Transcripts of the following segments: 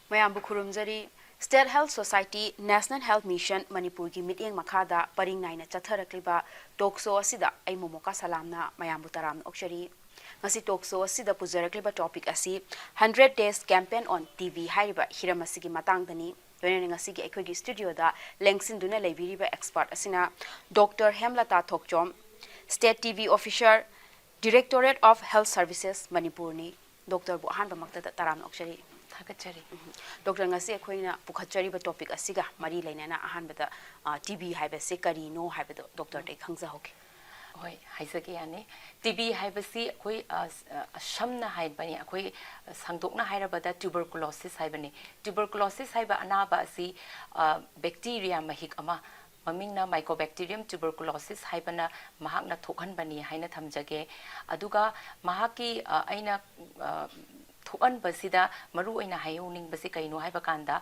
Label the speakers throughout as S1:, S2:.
S1: Mayambu Kurumjari State Health Society National Health Mission Manipur ki meeting makhada paring naina chatharakliba tokso asida ai momoka salamna mayambu taram okshari ngasi tokso asida pujarakliba topic asi 100 days campaign on TV haiba hiramasigi matangdani When ngasi ki ekhoi studio da lengsin duna leibiriba expert asina Dr. Hemlata Thokchom State TV officer Directorate of Health Services Manipur ni Dr. Buhan bamakta taram okshari Dr. ngasi ekhoi pukhatchari ba topic asiga mari lainana ahan bada TB haiba se kari no haiba Dr. te khangza hoke
S2: Hoi haisake yani TB haibasi koi shamna haibani koi sangdokna hairabada tuberculosis haibani tuberculosis haiba anaba asi bacteria mahik ama mamingna mycobacterium tuberculosis haibana mahakna thokhanbani haina thamjage aduga mahaki aina thokan basida maru aina hayuning basi kaino haiba kanda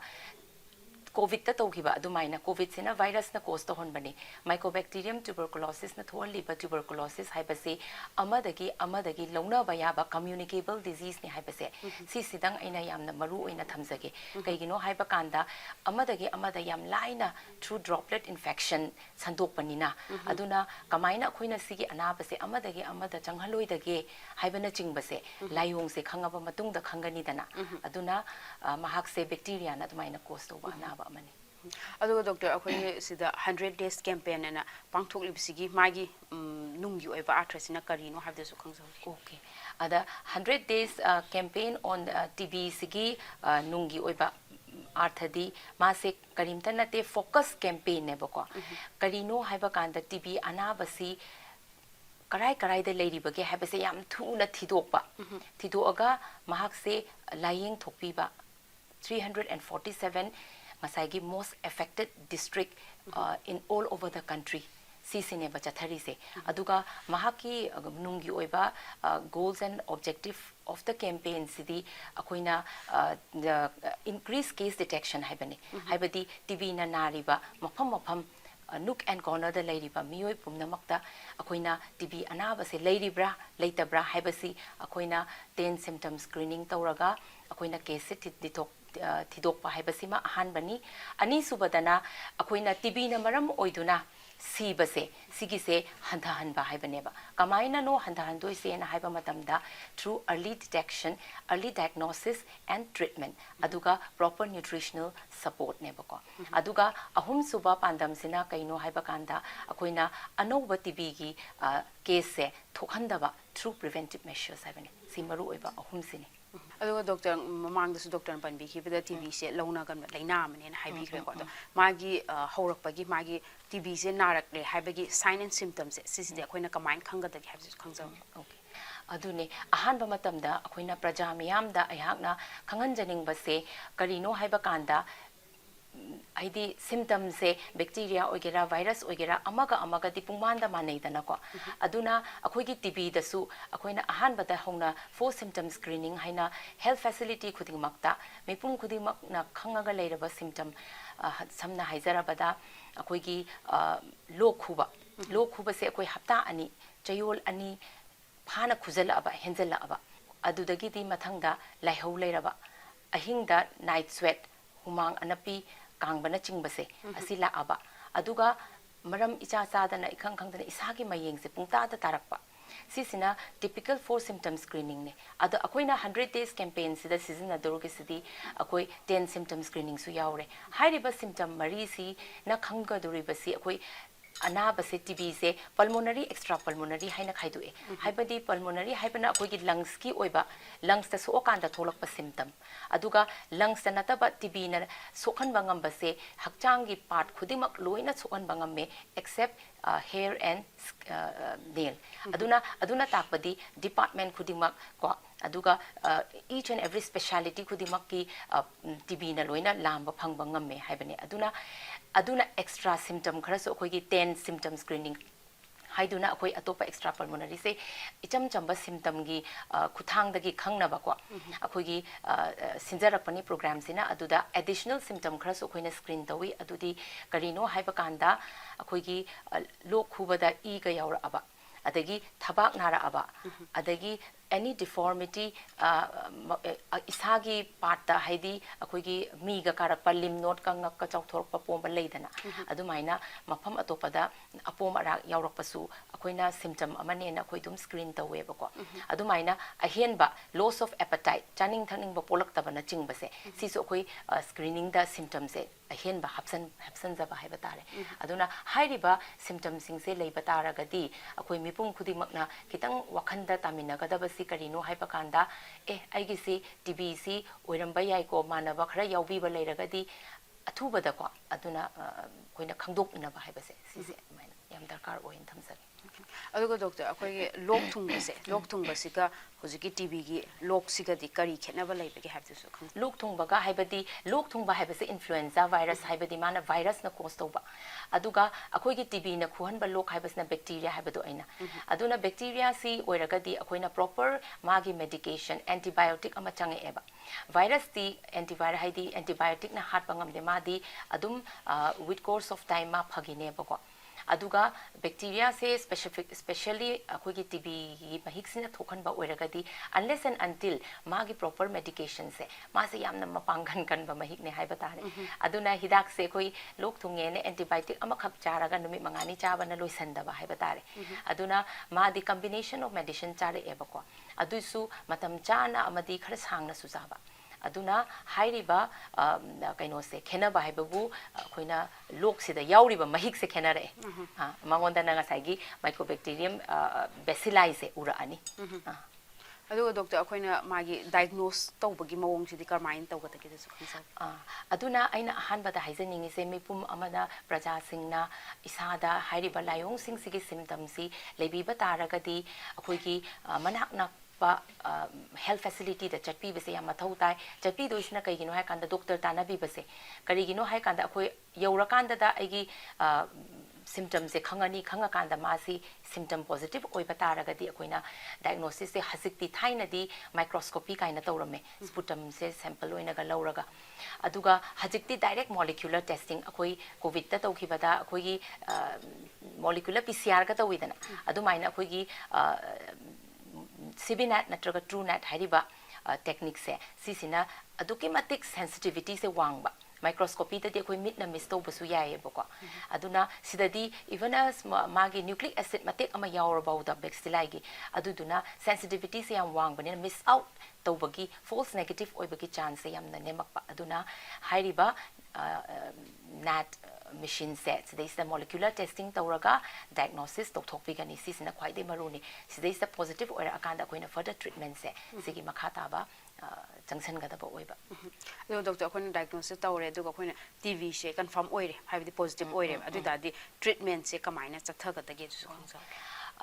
S2: COVID ta tawkiba adumaina COVID sina virus na cause to honbani mycobacterium tuberculosis na thoaliba tuberculosis haibase amadagi launa bayaba communicable disease ni haibase si sidang aina yamna maru aina thamjage kaigino haiba kanda amada yam laina through droplet infection sandokpanina aduna kamaina khoina sigi anabase amada changhaloidage haibana chingbase layong se khangaba matungda khangani dana aduna mahakse bacteria na adumaina cause to anaba
S1: Aduga Doctor akhoi sida 100 days campaign ana pangthoklibsigi magi nunggi oiba arthasina karino habdesu khangsa
S2: okay ada 100 days campaign on TB sigi nunggi oiba arthadi mase karimta nate focus campaign ne bako karino haiba kanda TB anabasi karai da leiribage habase yam thuna thidokpa mahakse lying thokpiba 347 Masagi most affected district in all over the country. Sisine bachathari se. Aduga mahaki nungi oiba goals and objective of the campaign sidi akoina the increased case detection haibani. Haibadi TB na nariba mapam nook and corner the lairiba mioi pumnamakta akoina TB anaba se lairibra leitabra haibasi akoina 10 symptom screening tauraga akoina case ditok Tidokpa haibasima ahanbani ani subadana akoina TB na maram oiduna sibase sigise handahanba haibaneba kamaina no handahando ise na haiba matamda through early detection early diagnosis and treatment aduga proper nutritional support nebako aduga ahum suba pandam sina kaino haiba kanda akoina anoba TB gi case thokhandaba through preventive measures haibani simaru oiba ahum sini
S1: Aduga Doctor mamangdasu Doctor panbi khibada TB se launa kan laina amane na haibi khre ko magi haurakpagi magi TB se narakle haibagi sign and symptoms se sisi akoina kamain khangada gi habsu khangjaw
S2: okay adune ahanba matamda akoina praja miyamda ayakna khanganjaning base karino haiba kanda aidi symptoms se bacteria ogera virus ogera amaga dipumanda maneidana ko aduna akoigi TB dasu akoina ahanba da hongna 4 symptom screening haina health facility khudingmakta mepum khudingmak na khangaga leiraba symptom samna haijarabada akoigi lokhuba se akoi hapta ani chayol ani phana khujala aba henjala aba adudagi di mathangda laihau leiraba ahingda night sweat humang anapi Kangbana chingbase asila aba aduga maram icha chadana ikhang khangdana isagi mayeng se pungta da tarakpa sisina typical 4 symptom screening ne adu akoina 100 days campaign sida season adurge sidi akoi 10 symptom screening su yaure hairiba symptom mari si na khangga duri basi akoi anaba se TB se pulmonary extra pulmonary haina khaidu e haibadi pulmonary haibana akoigi lungs ki oiba lungs ta sookanda tholakpa symptom aduga lungs ta nataba TB na sokhan bangam base hakchang gi part khudimak loina sokhan bangam me except hair and nail aduna takpadi department khudimak ko aduga each and every specialty khudimak ki TB na loina lamba phangba ngamme haibani aduna extra symptom kharaso akoigi 10 symptom screening haiduna akoi atopa extra pulmonary se icham chamba symptom gi khuthang dagi khangnaba ko akoigi sinjarakpani program sina aduda additional symptom kharaso akoina screen tawi adudi karino haiba kanda akoigi lok khubada e ga yaura aba adagi thabak nara aba adagi any deformity isagi part haidi akoigi miga karakpa limb node ka ngak ka chawthorpa pomba leidana adumaina mafam atopada apom arak yawrakpasu akoina symptom amane na akoi dum screen taweba ko adumaina ahenba loss of appetite chaning thaning ba polak tabana chingbase sisu akoi screening da symptoms e ahenba hapsan jaba haiba tare aduna hairiba symptoms sing se leiba taragadi akoi mipum khudi makna kitang wakhanda tamina gadaba si karino haiba kanda aigi si TB si oiramba yai ko manaba khara yaubi ba leiragadi athubada ko aduna koina khangdok inaba haibase sise maina yam darkar oin thamsari
S1: adugo doctor akoi lok thungbase ka hojiki TB gi lok sigadi kari khenaba leibage habdusu khang
S2: lok thungbaga haibadi lok thungba haibase influenza virus haibadi mana virus na cause toba aduga akoi gi TB na khuhanba lok haibasna bacteria haibadu aina aduna bacteria si oiragadi akoina proper magi medication antibiotic ama change eba virus ti antiviral haidi antibiotic na hat bangamde madi adum with course of time ma phagine bako aduga bacteria se especially akoigi TB gi mahiksina thokhanba oiragadi unless and until magi proper medication se ma se yamna mapanghan kanba mahikne haiba tare aduna hidak se koi lok thunge ne antibiotic ama khak charaga numi mangani chabana loisandaba haiba tare aduna ma the combination of medicine chare ebako adusu matam chana amadi khara sangna sujaba aduna hairiba kaino se khena ba haibabu khoina lok sida yauriba mahik se khena re mangonda na ngasagi mycobacterium bacilli se ura ani
S1: adugo doctor akoina magi diagnose tawbagi mawong sidi karmain tawgatagi su khangsa
S2: aduna aina ahanba da haizaningi se mipum amada praja singna isada hairiba layong sing sigi symptoms si lebiba taragadi akoigi manakna health facility da chatpi bese ya mathau tai chatpi do isna kai gino ha kanda doctor tana bi bese kari gino ha kanda akoi yaura kanda da agi symptoms se khangani khanga kanda masi symptom positive oi bataragadi akoina diagnosis se hazikti thaina di microscopy kaina tawrame sputum se sample oina ga lauraga aduga hazikti direct molecular testing akoi covid ta tawkhibada akoi molecular PCR ga tawidana adumaina akoi gi CBNAT natraga TrueNAT hariba technique se sisina aduki matik sensitivity se wangba microscopy ta de koi mit na miss to basu yae bako aduna sidadi even as magi nucleic acid matik ama yaur about the bacilli gi aduduna sensitivity se yam wang bani miss out tawbagi false negative oibagi chance yam na nemakpa aduna hariba nat machine sets there is the molecular testing tawraga diagnosis to thokpigani sisina khwaide maruni there is the positive or akanda koina further treatment se sigi makhata ba jangsan gada ba oiba
S1: do doctor koina diagnosis tawre do koina TB se confirm oire haibdi positive oire adu dadi treatment se kamaina chathaga dage su khangsa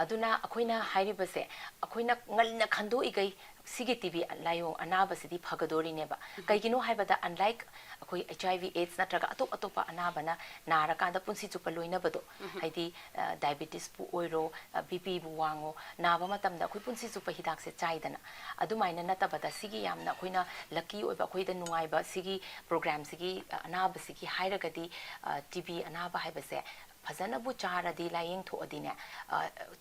S2: aduna akoina hairiba se akoina ngalna khando igai sigi TB layong anaba sidi phagadori neba kaigino haibada unlike akoi HIV AIDS natraga atopa anaba na narakanda punsi chupa loina bado haidi diabetes pu oiro BP bu wango naba matamda akoi punsi chupa hidak se chaidana adumaina natabada sigi yamna akoina lucky oiba akoi da nungaiba sigi program sigi anaba sigi hairagadi TB anaba haibase fazana bu charadi laying tho adine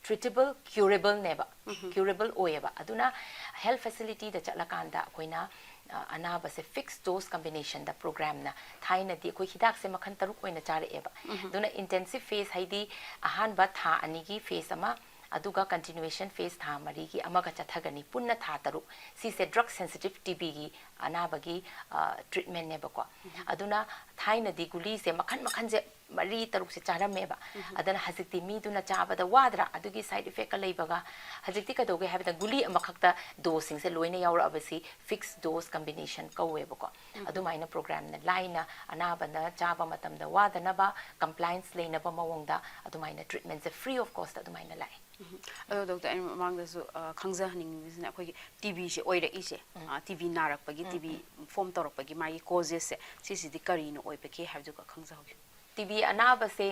S2: treatable curable neba curable oeba aduna health facility da chalakanda koina anaba se fixed dose combination da program na thaina di koi hidak se makhan taruk oina chare eba duna intensive phase haidi ahan ba tha anigi phase ama aduga continuation phase tha mari gi amaga chathagani punna tha taruk si se drug sensitive TB gi anaba gi treatment neba ko aduna thaina di guli se makhan je mari taruk se charameba adana hazikti mi duna chabada wadra adugi side effect ka leibaga hazikti ka doge habda guli amakhakta dosing se loina yaura abasi fixed dose combination ka webako adumaina program na laina anabana chaba matamda wadana ba compliance leina ba mawongda adumaina treatment se free of cost adumaina lai
S1: ado doctor ai mangda su khangja haning bisna akoi TB se oira ise TB narak pagi TB form torok pagi mai causes se sisidi kari no oipeke habju ka khangja hobi
S2: TB anaba se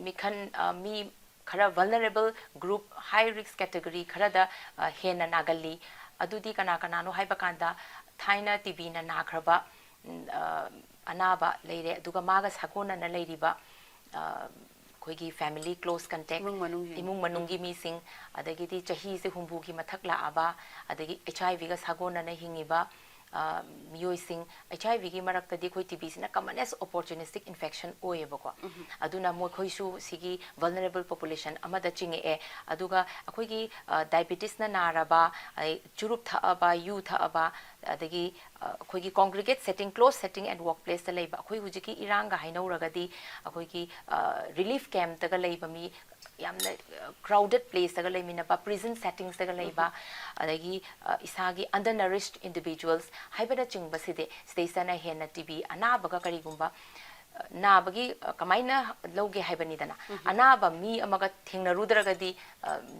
S2: mikhan mi khara vulnerable group high risk category khara da hena nagali adudi kana no haiba kanda thaina TB na nagraba anaba leire aduga maga sakona na leiriba ꯑꯩꯈꯣꯏꯒꯤ family close contact ꯏꯃꯨꯡ ꯃꯅꯨꯡꯒꯤ ꯃꯤꯁꯤꯡ ꯑꯗꯒꯤꯗꯤ ꯆꯍꯤꯁꯦ ꯍꯨꯝꯐꯨꯒꯤ ꯃꯊꯛ ꯂꯥꯛꯑꯕ ꯑꯗꯒꯤ HIV ꯒ ꯁꯥꯒꯣꯟꯅꯅ ꯍꯤꯡꯉꯤꯕ ꯃꯤꯑꯣꯏꯁꯤꯡ HIV ꯒꯤ ꯃꯔꯛꯇꯗꯤ ꯑꯩꯈꯣꯏ TBꯁꯤꯅ commonest opportunistic infection ꯑꯣꯏꯌꯦꯕꯀꯣ ꯑꯗꯨꯅ ꯃꯈꯣꯏꯁꯨ ꯁꯤꯒꯤ vulnerable population ꯑꯃꯗ ꯆꯤꯡꯉꯛꯑꯦ ꯑꯗꯨꯒ ꯑꯩꯈꯣꯏꯒꯤ ꯗꯥꯏꯕꯦꯇꯤꯁꯅ ꯅꯥꯔꯕ ꯆꯨꯔꯨꯞ ꯊꯛꯑꯕ ꯌꯨ ꯊꯛꯑꯕ ꯑꯗꯒꯤ ꯑꯩꯈꯣꯏꯒꯤ congregate setting close setting and workplace ꯗ ꯂꯩꯕ ꯑꯩꯈꯣꯏ ꯍꯧꯖꯤꯛꯀꯤ ꯏꯔꯥꯡꯒ ꯍꯥꯏꯅꯧꯔꯒꯗꯤ ꯑꯩꯈꯣꯏꯒꯤ ꯔꯤꯂꯤꯐ ꯀꯦꯝꯞꯇꯒ ꯂꯩꯕ ꯃꯤ ꯌꯥꯝꯅ crowded place ꯗꯒ ꯂꯩꯃꯤꯟꯅꯕ prison settingsꯗꯒ ꯂꯩꯕ ꯑꯗꯒꯤ ꯏꯁꯥꯒꯤ undernourished individuals ꯍꯥꯏꯕꯅ ꯆꯤꯡꯕꯁꯤꯗꯤ ꯁꯤꯗꯩꯁꯤꯗꯅ ꯍꯦꯟꯅ TB ꯑꯅꯥꯕꯒ ꯀꯔꯤꯒꯨꯝꯕ ꯅꯥꯕꯒꯤ ꯀꯃꯥꯏꯅ ꯂꯧꯒꯦ ꯍꯥꯏꯕꯅꯤꯗꯅ ꯑꯅꯥꯕ ꯃꯤ ꯑꯃꯒ ꯊꯦꯡꯅꯔꯨꯗ꯭ꯔꯒꯗꯤ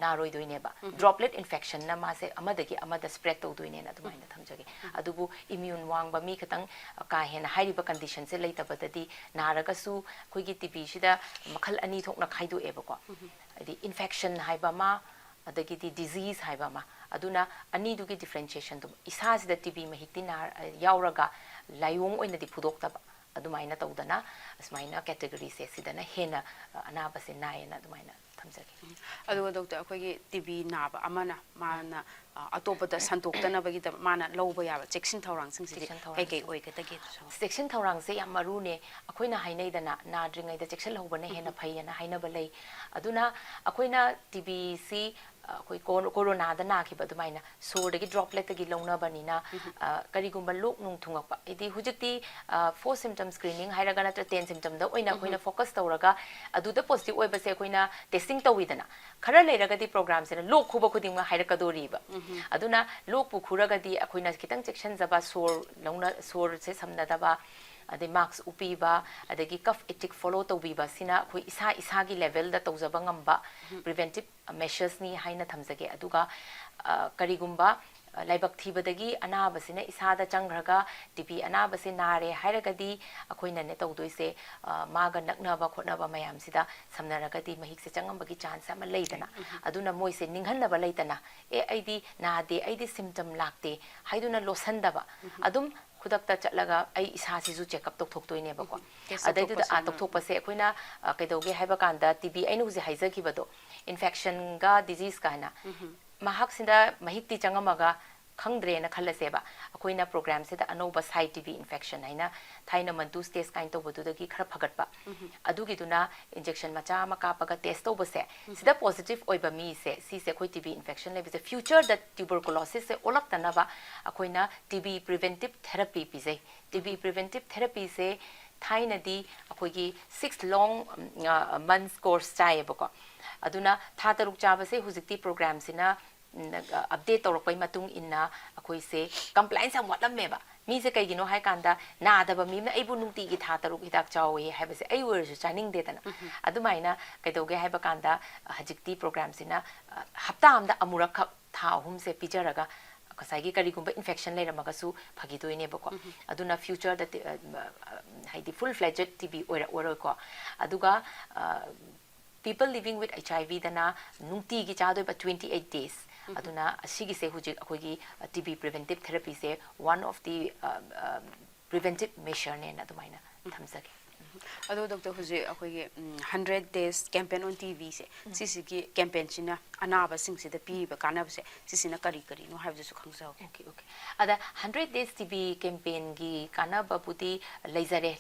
S2: ꯅꯥꯔꯣꯏꯗꯣꯏꯅꯦꯕ ꯗ꯭ꯔꯣꯞꯂꯦꯠ ꯏꯟꯐꯦꯛꯁꯟꯅ ꯃꯥꯁꯦ ꯑꯃꯗꯒꯤ ꯑꯃꯗ ꯁ꯭ꯄ꯭ꯔꯦꯗ ꯇꯧꯗꯣꯏꯅꯦꯅ ꯑꯗꯨꯃꯥꯏꯅ ꯊꯝꯖꯒꯦ ꯑꯗꯨꯕꯨ ꯏꯝꯃ꯭ꯌꯨꯟ ꯋꯥꯡꯕ ꯃꯤ ꯈꯇꯪ ꯀꯥ ꯍꯦꯟꯅ ꯍꯥꯏꯔꯤꯕ ꯀꯟꯗꯤꯁꯟꯁꯦ ꯂꯩꯇꯕꯗꯗꯤ ꯅꯥꯔꯒꯁꯨ ꯑꯩꯈꯣꯏꯒꯤ TBꯁꯤꯗ ꯃꯈꯜ ꯑꯅꯤ ꯊꯣꯛꯅ ꯈꯥꯏꯗꯣꯛꯑꯦꯕꯀꯣ ꯍꯥꯏꯗꯤ ꯏꯟꯐꯦꯛꯁꯟ ꯍꯥꯏꯕ ꯑꯃ ꯑꯗꯒꯤꯗꯤ ꯗꯤꯖꯤꯖ ꯍꯥꯏꯕ ꯑꯃ ꯑꯗꯨꯅ ꯑꯅꯤꯗꯨꯒꯤ ꯗꯤꯐ꯭ꯔꯦꯟꯁꯤꯌꯦꯁꯟꯗꯨ ꯏꯁꯥꯁꯤꯗ TB ꯃꯍꯤꯛꯇꯤ ꯌꯥꯎꯔꯒ ꯂꯥꯏꯑꯣꯡ ꯑꯣꯏꯅꯗꯤ ꯐꯨꯗꯣꯛꯇꯕ ꯑꯗꯨꯃꯥꯏꯅ ꯇꯧꯗꯅ ꯑꯁꯨꯃꯥꯏꯅ ꯀꯦꯇꯦꯒꯣꯔꯤꯁꯦ ꯁꯤꯗꯅ ꯍꯦꯟꯅ ꯑꯅꯥꯕꯁꯦ ꯅꯥꯏꯌꯦꯅ ꯑꯗꯨꯃꯥꯏꯅ ꯊꯝꯖꯒꯦ
S1: ꯑꯗꯨꯒ ꯗꯣꯛꯇꯔ ꯑꯩꯈꯣꯏꯒꯤ TB ꯅꯥꯕ ꯑꯃꯅ ꯃꯥꯅ ꯑꯇꯣꯞꯄꯗ ꯁꯟꯗꯣꯛꯇꯅꯕꯒꯤꯗꯃꯛ ꯃꯥꯅ ꯂꯧꯕ ꯌꯥꯕ ꯆꯦꯛꯁꯤꯟ ꯊꯧꯔꯥꯡꯁꯤꯡꯁꯤꯗꯤ ꯀꯩꯀꯩ ꯑꯣꯏꯒꯗꯒꯦ
S2: ꯆꯦꯛꯁꯤꯟ ꯊꯧꯔꯥꯡꯁꯦ ꯌꯥꯝ ꯃꯔꯨꯅꯦ ꯑꯩꯈꯣꯏꯅ ꯍꯥꯏꯅꯩꯗꯅ ꯅꯥꯗ꯭ꯔꯤꯉꯩꯗ ꯆꯦꯛꯁꯤꯜꯍꯧꯕꯅ ꯍꯦꯟꯅ ꯐꯩꯌꯦꯅ ꯍꯥꯏꯅꯕ ꯂꯩ ꯑꯗꯨꯅ ꯑꯩꯈꯣꯏꯅ TBꯁꯤ ꯑꯩꯈꯣꯏ ꯀꯣꯔꯣꯅꯥꯗ ꯅꯥꯈꯤꯕ ꯑꯗꯨꯃꯥꯏꯅ ꯁꯣꯔꯗꯒꯤ ꯗ꯭ꯔꯣꯞꯂꯦꯠꯇꯒꯤ ꯂꯧꯅꯕꯅꯤꯅ ꯀꯔꯤꯒꯨꯝꯕ ꯂꯣꯛ ꯅꯨꯡ ꯊꯨꯡꯉꯛꯄ ꯍꯥꯏꯗꯤ ꯍꯧꯖꯤꯛꯇꯤ 4 symptom screening ꯍꯥꯏꯔꯒ ꯅꯠꯇ꯭ꯔ 10 symptomꯗ ꯑꯣꯏꯅ ꯑꯩꯈꯣꯏꯅ ꯐꯣꯀꯁ ꯇꯧꯔꯒ ꯑꯗꯨꯗ ꯄꯣꯖꯤꯇꯤቭ ꯑꯣꯏꯕꯁꯦ ꯑꯩꯈꯣꯏꯅ ꯇꯦꯁꯇꯤꯡ ꯇꯧꯋꯤꯗꯅ ꯈꯔ ꯂꯩꯔꯒꯗꯤ ꯄ꯭ꯔꯣꯒ꯭ꯔꯥꯝꯁꯤꯅ ꯂꯣꯛ ꯈꯨꯕ ꯈꯨꯗꯤꯡꯃꯛ ꯍꯥꯏꯔꯛꯀꯗꯣꯔꯤꯕ ꯑꯗꯨꯅ ꯂꯣꯛꯄꯨ ꯈꯨꯔꯒꯗꯤ ꯑꯩꯈꯣꯏꯅ ꯈꯤꯇꯪ ꯆꯦꯛꯁꯤꯟꯖꯕ ꯁꯣꯔꯁꯦ ꯁꯝꯅꯗꯕ ꯑꯗꯩ ꯃꯥꯛꯁ ꯎꯞꯄꯤꯕ ꯑꯗꯒꯤ ꯀꯐ ꯏꯇꯤꯛ ꯐꯣꯂꯣ ꯇꯧꯕꯤꯕ ꯁꯤꯅ ꯑꯩꯈꯣꯏ ꯏꯁꯥꯒꯤ ꯂꯦꯚꯦꯜꯗ ꯇꯧꯖꯕ ꯉꯝꯕ ꯄ꯭ꯔꯤꯚꯦꯟꯇꯤቭ ꯃꯦஷꯔꯁꯅꯤ ꯍꯥꯏꯅ ꯊꯝꯖꯒꯦ ꯑꯗꯨꯒ ꯀꯔꯤꯒꯨꯝꯕ ꯂꯥꯏꯕꯛ ꯊꯤꯕꯗꯒꯤ ꯑꯅꯥꯕꯁꯤꯅ ꯏꯁꯥꯗ ꯆꯪꯈ꯭ꯔꯒ TB ꯑꯅꯥꯕꯁꯦ ꯅꯥꯔꯦ ꯍꯥꯏꯔꯒꯗꯤ ꯑꯩꯈꯣꯏꯅꯅꯦ ꯇꯧꯗꯣꯏꯁꯦ ꯃꯥꯒ ꯅꯛꯅꯕ ꯈꯣꯠꯅꯕ ꯃꯌꯥꯝꯁꯤꯗ ꯁꯝꯅꯔꯒꯗꯤ ꯃꯍꯤꯛꯁꯦ ꯆꯪꯉꯝꯕꯒꯤ ꯆꯥꯟꯁ ꯑꯃ ꯂꯩꯗꯅ ꯑꯗꯨꯅ ꯃꯣꯏꯁꯦ ꯅꯤꯡꯍꯟꯅꯕ ꯂꯩꯇꯅ ꯑꯩꯗꯤ ꯅꯥꯗꯦ ꯑꯩꯗꯤ ꯁꯤꯝꯇꯝ ꯂꯥꯛꯇꯦ ꯍꯥꯏꯗꯨꯅ ꯂꯣꯠꯁꯟꯗꯕ ꯑꯗꯨꯝ ꯈꯨꯗꯛꯇ ꯆꯠꯂꯒ ꯑꯩ ꯏꯁꯥꯁꯤꯁꯨ ꯆꯦꯛꯑꯞ ꯇꯧꯊꯣꯛꯇꯣꯏꯅꯦꯕꯀꯣ ꯑꯗꯩꯗꯨꯗ ꯇꯧꯊꯣꯛꯄꯁꯦ ꯑꯩꯈꯣꯏꯅ ꯀꯩꯗꯧꯒꯦ ꯍꯥꯏꯕ ꯀꯥꯟꯗ TB ꯑꯩꯅ ꯍꯧꯖꯤꯛ ꯍꯥꯏꯖꯈꯤꯕꯗꯣ ꯏꯟꯐꯦꯛꯁꯟꯒ ꯗꯤꯖꯤꯖꯀ ꯍꯥꯏꯅ ꯃꯍꯥꯛꯁꯤꯗ ꯃꯍꯤꯛꯇꯤ ꯆꯪꯉꯝꯃꯒ ꯈꯪꯗ꯭ꯔꯦꯅ ꯈꯜꯂꯁꯦꯕ ꯑꯩꯈꯣꯏꯅ ꯄ꯭ꯔꯣꯒ꯭ꯔꯥꯝꯁꯤꯗ ꯑꯅꯧꯕ ꯁꯥꯏ TB infection ꯍꯥꯏꯅ ꯊꯥꯏꯅ ꯃꯟꯇꯨ ꯁ꯭ꯇꯦꯖ ꯀꯥꯏꯅ ꯇꯧꯕꯗꯨꯗꯒꯤ ꯈꯔ ꯐꯒꯠꯄ ꯑꯗꯨꯒꯤꯗꯨꯅ ꯏꯟꯖꯦꯛꯁꯟ ꯃꯆꯥ ꯑꯃ ꯀꯥꯞꯄꯒ ꯇꯦꯁ ꯇꯧꯕꯁꯦ ꯁꯤꯗ ꯄꯣꯖꯤꯇꯤቭ ꯑꯣꯏꯕ ꯃꯤꯁꯦ ꯁꯤꯁꯦ ꯑꯩꯈꯣꯏ TB infection ꯂꯩꯕꯁꯦ ꯐ꯭ꯌꯨꯆꯔꯗ ꯇ꯭ꯌꯨꯕꯔꯀꯨꯂꯣꯁꯤꯁꯁꯦ ꯑꯣꯜꯂꯛꯇꯅꯕ ꯑꯩꯈꯣꯏꯅ TB preventive therapy ꯄꯤꯖꯩ TB preventive therapyꯁꯦ ꯊꯥꯏꯅꯗꯤ ꯑꯩꯈꯣꯏꯒꯤ 6 long months course ꯆꯥꯏꯌꯦꯕꯀꯣ ꯑꯗꯨꯅ ꯊꯥ 6 ꯆꯥꯕꯁꯦ ꯍꯧꯖꯤꯛꯇꯤ ꯄ꯭ꯔꯣꯒ꯭ꯔꯥꯝꯁꯤꯅ update ꯇꯧꯔꯛꯄꯩ ꯃꯇꯨꯡ ꯏꯟꯅ ꯑꯩꯈꯣꯏꯁꯦ compliance ꯌꯥꯝ ꯋꯥꯠꯂꯝꯃꯦꯕ ꯃꯤꯁꯦ ꯀꯩꯒꯤꯅꯣ ꯍꯥꯏ ꯀꯥꯟꯗ ꯅꯥꯗꯕ ꯃꯤꯅ ꯑꯩꯕꯨ ꯅꯨꯡꯇꯤꯒꯤ ꯊꯥ 6 ꯍꯤꯗꯥꯛ ꯆꯥꯎꯋꯦ ꯍꯥꯏꯕꯁꯦ ꯑꯩ ꯑꯣꯏꯔꯁꯨ ꯆꯥꯅꯤꯡꯗꯦꯗꯅ ꯑꯗꯨꯃꯥꯏꯅ ꯀꯩꯗꯧꯒꯦ ꯍꯥꯏꯕ ꯀꯥꯟꯗ ꯍꯧꯖꯤꯛꯇꯤ ꯄ꯭ꯔꯣꯒ꯭ꯔꯥꯝꯁꯤꯅ ꯍꯞꯇꯥ ꯑꯃꯗ ꯑꯃꯨꯔꯛꯈꯛ ꯊꯥ 3ꯁꯦ ꯄꯤꯖꯔꯒ ꯉꯁꯥꯏꯒꯤ ꯀꯔꯤꯒꯨꯝꯕ ꯏꯟꯐꯦꯛꯁꯟ ꯂꯩꯔꯝꯃꯒꯁꯨ ꯐꯈꯤꯗꯣꯏꯅꯦꯕꯀꯣ ꯑꯗꯨꯅ ꯐ꯭ꯌꯨꯆꯔꯗ ꯍꯥꯏꯗꯤ ꯐꯨꯜ ꯐ꯭ꯂꯦꯖꯦड TB ꯑꯣꯏꯔꯣꯏꯀꯣ ꯑꯗꯨꯒ people living with HIV dana nungtigi chadoiba 28 days aduna asigise hujik akogi TB preventive therapy se one of the preventive measure ne na dumaina thamsage
S1: ꯑꯗꯣ ꯗꯣꯛꯇꯔ ꯍꯧꯖꯤꯛ ꯑꯩꯈꯣꯏꯒꯤ 100 days campaign on TV ꯁꯦ ꯁꯤꯁꯤꯒꯤ ꯀꯦꯝꯄꯦꯟꯁꯤꯅ ꯑꯅꯥꯕꯁꯤꯡꯁꯤꯗ ꯄꯤꯔꯤꯕ ꯀꯥꯟꯅꯕꯁꯦ ꯁꯤꯁꯤꯅ ꯀꯔꯤ ꯀꯔꯤꯅꯣ ꯍꯥꯏꯕꯗꯨꯁꯨ ꯈꯪꯖꯍꯧꯒꯦ
S2: Okay. Ada 100 days TB campaign gi kanaba pudi leizare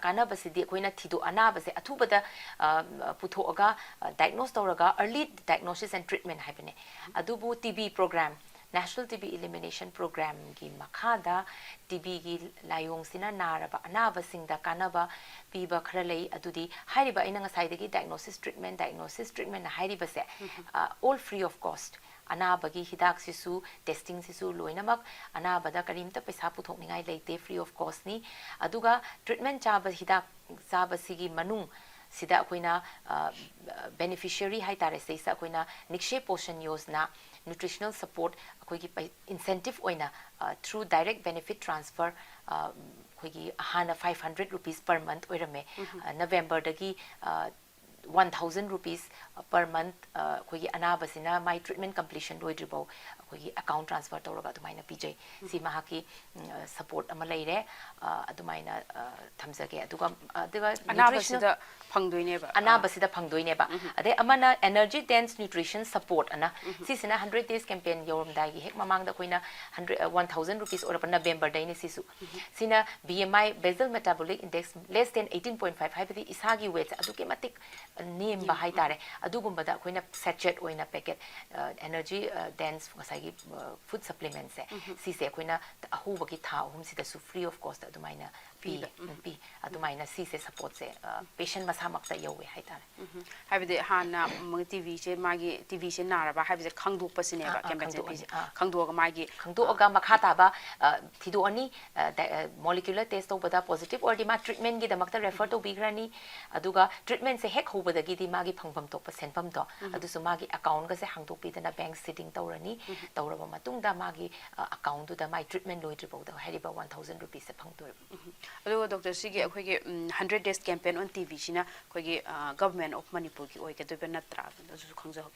S2: kanaba sidi akoina thido anaba se athubada puthoga diagnose tawraga early diagnosis and treatment haibane adubu TB program National TB Elimination Program gi makhada TB gi layong sina naraba anaba singda kanaba piba khara lei adudi hairiba aina ngasai dagi diagnosis treatment na hairiba se all free of cost anabagi hidak sisu testing sisu loinamak anabada karimta paisa puthokningai leite free of cost ni aduga treatment chaba hidak chaba sigi manung sida akoina beneficiary hai tare seisa akoina nikshe poshan yojana nutritional support akoigi incentive oina through direct benefit transfer akoigi hana 500 rupees per month oirame November dagi 1,000 rupees per month akoigi anabasina my treatment completion loidribau ꯑꯩꯈꯣꯏꯒꯤ account transfer ꯇꯧꯔꯒ ꯑꯗꯨꯃꯥꯏꯅ ꯄꯤꯖꯩ ꯁꯤ ꯃꯍꯥꯛꯀꯤ support ꯑꯃ ꯂꯩꯔꯦ ꯑꯗꯨꯃꯥꯏꯅ ꯊꯝꯖꯒꯦ ꯑꯗꯨꯒ
S1: ꯑꯅꯥꯕꯁꯤꯗ ꯐꯪꯗꯣꯏꯅꯦꯕ
S2: ꯑꯅꯥꯕꯁꯤꯗ ꯐꯪꯗꯣꯏꯅꯦꯕ ꯑꯗꯩ ꯑꯃꯅ ꯑꯦꯅꯔꯖꯤ ꯗꯦꯟꯁ ꯅ꯭ꯌꯨꯇ꯭ꯔꯤꯁꯟ ꯁꯄꯣꯔꯠ ꯑꯅ ꯁꯤꯁꯤꯅ 100 days campaign ꯌꯧꯔꯝꯗꯥꯏꯒꯤ ꯍꯦꯛ ꯃꯃꯥꯡꯗ ꯑꯩꯈꯣꯏꯅ 1000 rupees ꯑꯣꯏꯔꯛꯄ ꯅꯕꯦꯝꯕꯔꯗꯩꯅꯦ ꯁꯤꯁꯨ ꯁꯤꯅ BMI basal metabolic index less than 18.5 ꯍꯥꯏꯕꯗꯤ ꯏꯁꯥꯒꯤ ꯋꯦꯠꯁꯦ ꯑꯗꯨꯛꯀꯤ ꯃꯇꯤꯛ ꯅꯦꯝꯕ ꯍꯥꯏꯇꯥꯔꯦ ꯑꯗꯨꯒꯨꯝꯕꯗ ꯑꯩꯈꯣꯏꯅ ꯁꯦꯆꯦꯠ ꯑꯣꯏꯅ ꯄꯦꯀꯦꯠ एनर्जी डेंस ngसाई फूड सप्लीमेंट से सीसे अखोइना अहुबगी था अहुमसिदसु फ्री ऑफ कॉस्ट अदुमाइना पी अदुमाइना सीसे सपोर्ट से पेशेंट मसामक्ता यौवे हाइतारे
S1: हाइबदे हाना टीवी से मागी टीवी से नाराबा हाइबदे खंगदोकपसिनेबा कैंपेन खंगदोगा मागी
S2: खंगदोगा मखा ताबा थिदोअनी मॉलिक्यूलर टेस्ट तौबदा पॉजिटिव और दिमा ट्रीटमेंट गी दमक्ता रेफर तो बिग्रानी अदुगा ट्रीटमेंट से हेक होबदगी दि मागी फंगफम तोप सेनफम तो अदुसु मागी अकाउंट गा से हांगदोकपीदना बैंक सिटिंग तौरनी तौरबा मतुंगदा मागी अकाउंट दुदा माई ट्रीटमेंट लोइद्रिबौदा हाइरिबा 1000 rupees से फंगदोर
S1: अदुगा डॉक्टर सिगी अखोइगे 100 days campaign on TV सिना अखोइगे गवर्नमेंट ऑफ मणिपुर की ओइगदोबे नत्रा अदुसु खंगजाओ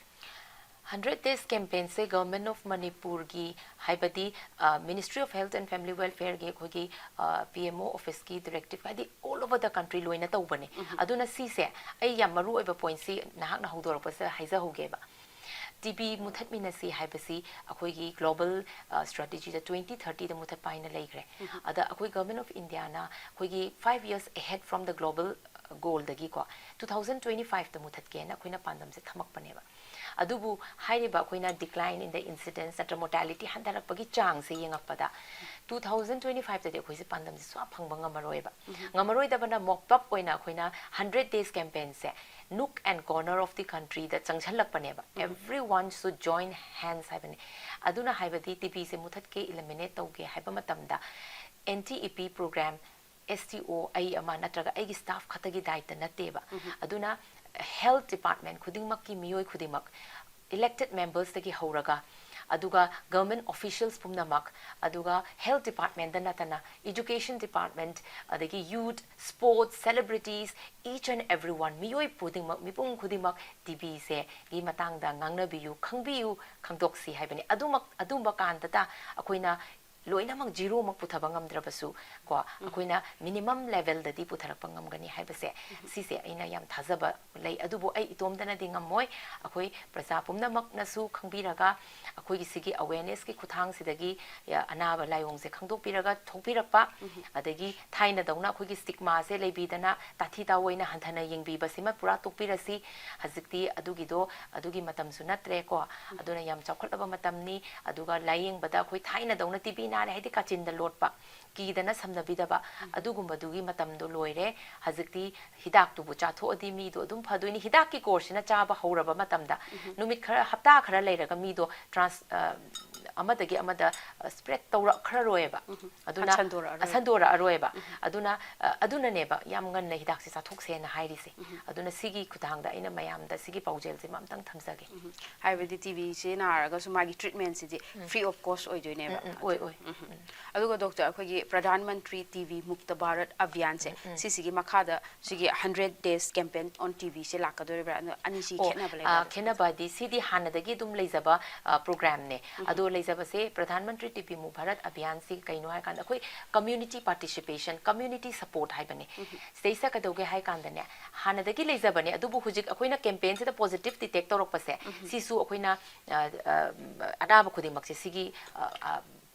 S2: 100 days campaign से गवर्नमेंट ऑफ मणिपुर की हाइबदी ministry of health and family welfare की खोगी PMO ऑफिस की डायरेक्टिव हाइदी ऑल ओवर द कंट्री लोइना तौबने अदुना सी से आई या मरु ओइबा पॉइंट सी नाहक ना होदोरपसे हाइजा होगेबा TB मुथतमिनसी हाइबसी अखोगी ग्लोबल स्ट्रेटजी 2030 द मुथत पाइना लेग्रे अदा अखोई गवर्नमेंट ऑफ इंडिया ना अखोगी 5 years ahead from the global goal दगी को 2025 द मुथत के ना अखोइना पांदम से थमक पनेबा अदुबु हाइरिबा अखोइना डिक्लाइन इन द इंसिडेंस नत्र मोर्टालिटी हंदरपगी चांग से यंगपदा 2025 तदे अखोइसे पांदम से स्वा फंगबा ngamaroiba ngamaroidabana mokpap oina अखोइना 100 days campaign से nook and corner of the country that changhalakpaneba everyone should join hands haibane aduna haibadi TB se muthat ke eliminate tauge haiba matamda NTEP program STO ai ama natraga ai staff khatagi daita nateba aduna health department khudingmak ki miyoi khudingmak elected members tagi horaga aduga government officials pumnamak aduga health department da natana education department adagi youth sports celebrities each and everyone miyoi pudingmak mipung khudingmak TB se gi matang da ngangna biyu khangbiyu khangdoksi haibani adumba kanda da akoina loinamang zero mak puthaba ngamdrabasu ko akoina minimum level da di putharakpa ngamgani haibase sise aina yam thajaba lei adubu ai itomdana dingamoi akoi praja pumnamak nasu khangbiraga akoi gi sigi awareness ki khuthang sidagi anaba layong se khangdokpiraga thokpirakpa adagi thaina dauna akoi gi stigma se leibidana tathi tawoina hanthana yengbi basima pura tokpirasi hazikti adugi matam su natre ko aduna yam chawkhataba matamni aduga layeng bada akoi thaina dauna TB नारे हाइदि काचिन the लोटपा कीदना समनबिदबा अदुगुंबदुगी मतमदो लोइरे हजिकति हिदाक तुबु चाथोअदि मीदो अदुम फदुइनि हिदाक की कोर्सना चाबा हौरबा मतमदा नुमित खरा हप्ता खरा लेरगा मीदो trans अमदगी अमदा spread तौरा खरा रोएबा अदुना असंदोरा अरोएबा अदुना नेबा याम gun हिदाक से चाथोक सेना हाइरिसे अदुना सिगी खुदांगदा इना मयामदा सिगी पाउजेल से मामतंग थमजागे
S1: हाइबदि टीवी से नारगा सुमागी ट्रीटमेंट सिदि फ्री ऑफ कॉस्ट ओइदोइनेबा ओइ अदुगा डॉक्टर अखोगी प्रधानमंत्री टीवी मुक्त भारत अभियान से सिसिगी मखादा सिगी 100 days campaign on TV से लाकदोरेबा अनिसी
S2: खेनाबादी सिदी हानदगी दुम लेजबा प्रोग्राम ने अदो लेजबा से प्रधानमंत्री टीवी मुक्त भारत अभियान से कइनो हाय कांदा अखोई कम्युनिटी पार्टिसिपेशन कम्युनिटी सपोर्ट हाइबने सेसा कदोगे हाय कांदने हानदगी लेजबने अदुबु हुजिक अखोइना कैंपेन से पॉजिटिव डिटेक्ट तौरपसे सिसु अखोइना अनाब खुदिमक से सिगी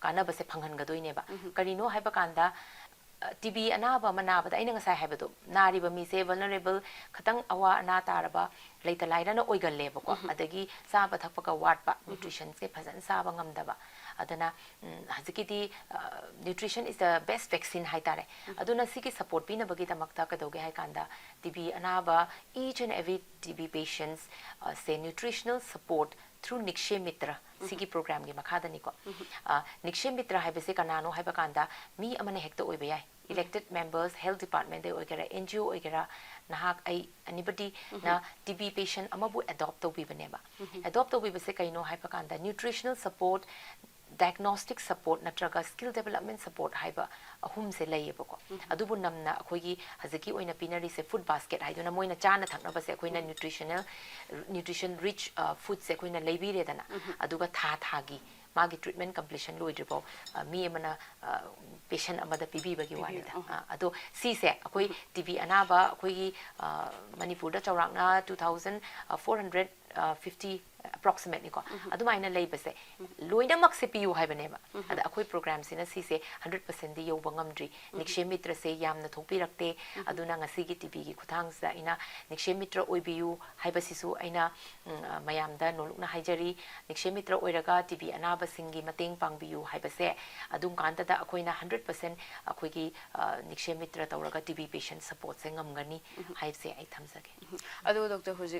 S2: काना बसे फंगनगदोइनेबा करिनो हाइबा कांदा TB अनाबा मनाबदा आइना ngसाई हाइबदो नारिबा मीसे vulnerable खतंग अवा अना तारबा लेता लाइराना ओइगल्लेबको अदगी साबा थकपका वाटपा न्यूट्रिशन से फजन साबा ngamdaba adana hazikiti nutrition is the best vaccine haitare aduna sigi support pina bagi tamakta kadoge hai kanda TB anaba each and every TB patients say nutritional support through Nikshe Mitra sigi program gi makhada ni ko Nikshe Mitra haibase kanano haiba kanda mi amane hekta oiba yai elected members health department de oigera NGO oigera nahak ai anybody na TB patient amabu adopt to bibaneba adopt to bibase kaino haiba kanda nutritional support diagnostic support natraga skill development support haiba ahum se layebako adubu namna akoigi haziki oina pinari se food basket haiduna moina chana thakna base akoina nutrition rich food se akoina leibire dana aduga thagi magi treatment completion loidribo mi amana patient amada pibi bagi wani da ado si se akoi TB anaba akoi Manipur da chawrakna 2450 approximately ko adumaina leibase loina mak CPU haibaneba ada akoi program sina si se 100% di yoba ngamdri nikshe mitra se yamna thopirakte aduna ngasi gi TB gi khuthang sa ina nikshe mitra oibiu haibasisu aina mayamda nolukna haijari nikshe mitra oiraga TB anaba singi mateng pangbiu haibase adum kanta da akoina 100% akoi gi nikshe mitra tawraga TB patient support se ngamgani haibse ai thamsage
S1: adu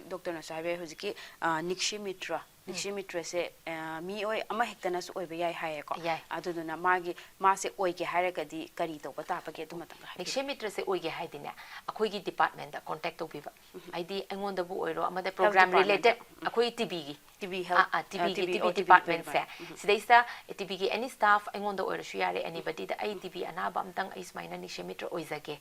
S1: doctor na sabe hojiki nikshe mitra se mi oi ama hektana su oi bayai haye ko aduduna magi ma se oi ge hairagadi kari to bata page du matang
S2: nikshe mitra se oi ge haidine akoi gi department da contact to biba id angon da bu oiro ama da program related akoi TB health department se sidaisa TB gi any staff angon da oiro yare anybody da ai TB anaba amtang ai smaina nikshe mitra oi zage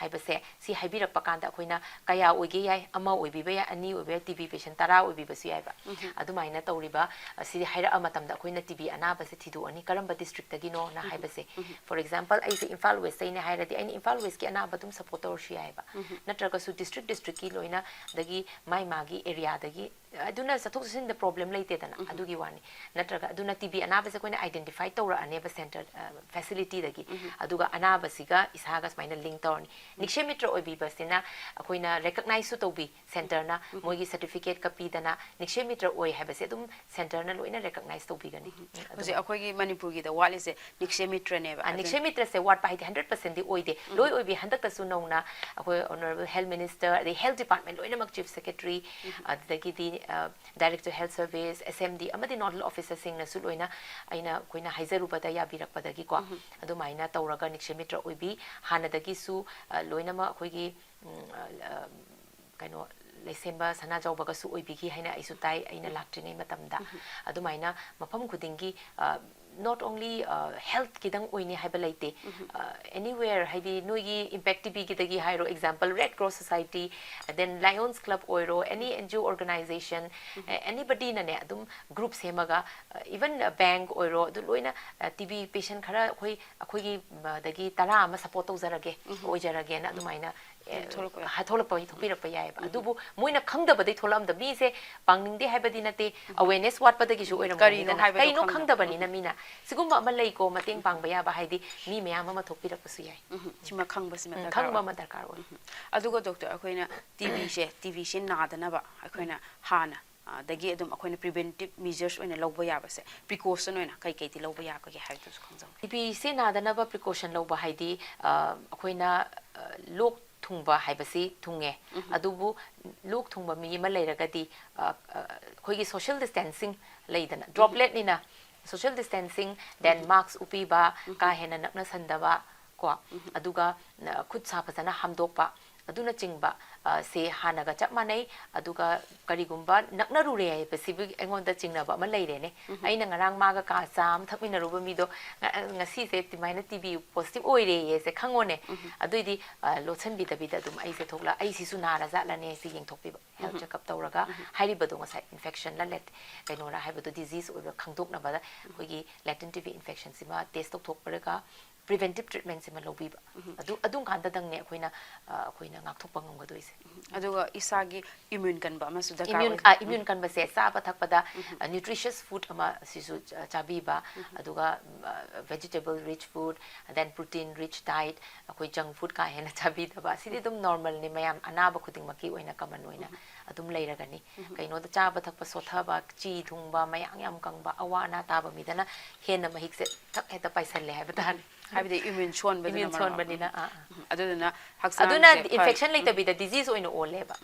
S2: haibase si haibirak pakanda akoina kaya oi ge yai ama oi biba ya ani oi be TB patient tara oi biba su yai ba adumaina tawriba si haira amatamda akoina TB anaba se thidu ani karamba district tagi no na haibase for example ai se Imphal West ai ne hairadi ai Imphal West ki anaba tum support or shi yai ba natraga su district ki loina dagi mai magi area dagi aduna sathok sin the problem laite dana adugi wani natraga aduna TB anaba se koina identify tawra aneba center facility dagi aduga anaba siga isaga smaina link tawni nikshe mitra obi basina akoina recognize su tobi center na mogi certificate copy dana nikshe mitra oi habase dum center na loina recognize tobi gani
S1: hoje akoigi Manipur gi da wali se nikshe mitra ne ba
S2: nikshe mitra se wat pa 100% di oide loi obi handak ta su nona akoi honorable health minister the health department loina mak chief secretary adagi di director health service SMD amadi nodal officer sing na su loina aina koina haizaru bada ya birak padagi ko adumaina tawraga nikshe mitra oibi hanadagi su loina ma akoigi kaino lesemba sana jawbaga su oibigi haina aisu tai aina laktrine matamda adumaina mafam khudingi not only health kidang oine haibalaite anywhere haibi noigi impact TB gidagi hairo example Red Cross Society then Lions Club oiro any NGO organization anybody na ne adum group semaga even a bank oiro du loina TB patient khara akoi gi dagi tara ama support tawjarage oijarage na adumaina hatholapa thopirapa yai ba adubu moina khangdaba dei tholam da mi se pangningde haibadi nate awareness wat padagi su oiram kaino khangdaba ni na mina sigumba ama lei ko mateng pangba ya ba haidi mi meyam ama thopirapa su yai
S1: chima khangba sima da
S2: khangba ma darkar oi
S1: adugo doctor akoina TB se nadana ba akoina hana dagi adum akoina preventive measures oina lawba ya ba se precaution oina kai kai ti lawba ya ka ge haitu khangjam
S2: TB se nadana ba precaution lawba haidi akoina lok thungba haibasi thunge adubu lok thungba mi ma leiragadi khoigi social distancing leidana droplet nina social distancing then marks upiba ka hena nakna sandaba ko aduga khut sa phasana hamdokpa aduna chingba se hanaga chap manai aduga karigumba nakna rure ai specific engonda chingnaba ma leire ne aina ngarang maga ka cham thakmina ruba mi do ngasi se timaina TB positive oire ye se khangone aduidi lochhan bi dabi da dum ai se thokla ai sisu nara za la ne si yeng thokpi health check up tawraga hairi badu ngasa infection la let kainora haibadu disease oira khangdok na bada hoigi latent TB infection sima test tok thok paraga preventive treatment sima lobi adung kanda dang ne koina ngak thokpa ngam gadoise
S1: aduga isagi immune kan ba masu da
S2: immune kan ba se sa pa thakpada nutritious food ama sisu chabi ba aduga vegetable rich food and then protein rich diet akoi junk food ka hena chabi da ba sidi dum normal ni mayam anaba khuding maki oina kaman oina adum leiragani kaino da chaba thakpa sotha ba chi thungba mayang yam kangba awa na taba midana hena mahik se thak heta paisalle ha batan
S1: habide immune chon
S2: badina
S1: aduna haksang
S2: aduna infection later be the disease oina ole ba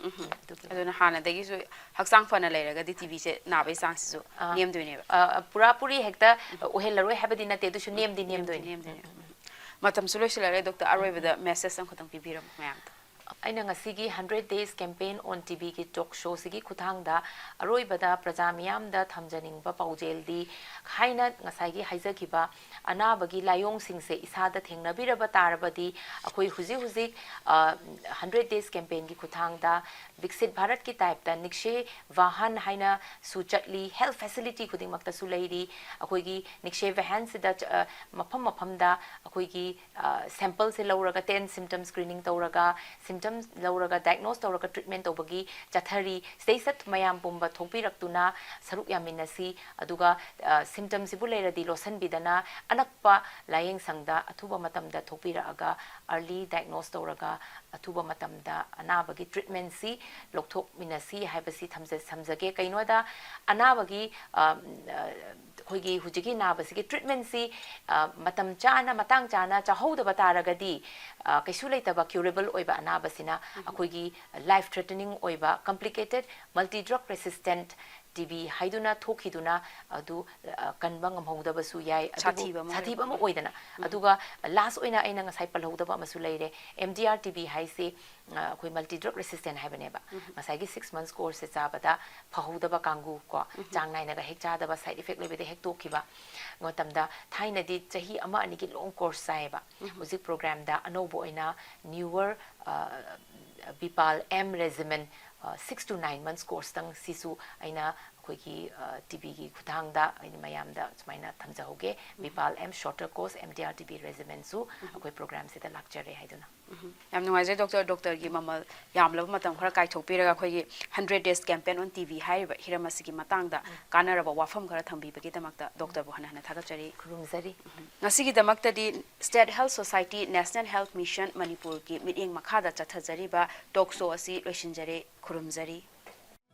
S1: aduna hana dagi su haksang fana leiraga di TB se na bai sang su nem doine ba
S2: pura puri hekta ohelaroi habadina te du su nem doine
S1: matam su loisila doctor aroi da message sam khatang pibiram mayam
S2: ꯑꯩꯅ ꯉꯁꯤꯒꯤ 100 days campaign on TB ꯒꯤ talk show ꯁꯤꯒꯤ ꯈꯨꯊꯥꯡꯗ ꯑꯔꯣꯏꯕꯗ ꯄ꯭ꯔꯖꯥ ꯃꯤꯌꯥꯝꯗ ꯊꯝꯖꯅꯤꯡꯕ ꯄꯥꯎꯖꯦꯜꯗꯤ ꯍꯥꯏꯅ ꯉꯁꯥꯏꯒꯤ ꯍꯥꯏꯖꯈꯤꯕ ꯑꯅꯥꯕꯒꯤ ꯂꯥꯏꯑꯣꯡꯁꯤꯡꯁꯦ ꯏꯁꯥꯗ ꯊꯦꯡꯅꯕꯤꯔꯕ ꯇꯥꯔꯕꯗꯤ ꯑꯩꯈꯣꯏ ꯍꯧꯖꯤꯛ 100 days campaign ꯒꯤ ꯈꯨꯊꯥꯡꯗ ꯕꯤꯛꯁꯤꯠ ꯚꯥꯔꯠꯀꯤ ꯇꯥꯏꯞꯇ ꯅꯤꯛꯁꯦ ꯚꯥꯍꯟ ꯍꯥꯏꯅ ꯁꯨ ꯆꯠꯂꯤ ꯍꯦꯜꯊ ꯐꯦꯁꯤꯂꯤꯇꯤ ꯈꯨꯗꯤꯡꯃꯛꯇꯁꯨ ꯂꯩꯔꯤ ꯑꯩꯈꯣꯏꯒꯤ ꯅꯤꯛꯁꯦ ꯚꯥꯍꯟꯁꯤꯗ ꯃꯐꯝꯗ ꯑꯩꯈꯣꯏꯒꯤ ꯁꯦꯝꯄꯜꯁꯦ ꯂꯧꯔꯒ 10 symptom screening ꯇꯧꯔꯒ symptoms lauraga diagnose tauraga treatment tobagi chathari steisat mayam pumba thokpiraktuna saruk yaminasi aduga symptoms ibu leradi losan bidana anakpa layeng sangda athuba matamda thokpiraaga early diagnose tauraga athuba matamda anabagi treatment si lokthok minasi haibasi samjage kainoda anabagi khoigi hujigi nabasigi treatment si matam chana matang chana chahodaba taragadi kaisu leitaba curable oiba anabasina akoigi life threatening oiba complicated multi drug resistant TB haiduna thokiduna adu kanba ngamhodaba su yai sathiba ma oidana aduga last oina aina ngasai palhodaba masu leire MDR TB haise akoi multi drug resistant haibaneba ngasai gi 6 months course se chabada phahodaba kangu ko changnai naga hek chadaba side effect lebede hek tokiba ngotamda thaina di chahi ama ani gi long course saiba music program da anobo oina newer Bipal M regimen 6 to 9 months course tang sisu aina akoigi TB gi khudangda aina mayamda sumaina thamjahoge Bipal M shorter course MDR TB regimen su akoi program sida lakchare haiduna
S1: yam nungai doctor gi mamal yamlaba matam khara kai thokpiraga akoigi 100 days campaign on TB haiba hiramasi gi matangda kanaraba wafam khara thambi bagi damakta doctor bu hana thagachari
S2: khurumzari
S1: ngasi gi damakta di State Health Society National Health Mission Manipur gi meeting makhada chathajari ba talk show asi loishinjare khurumzari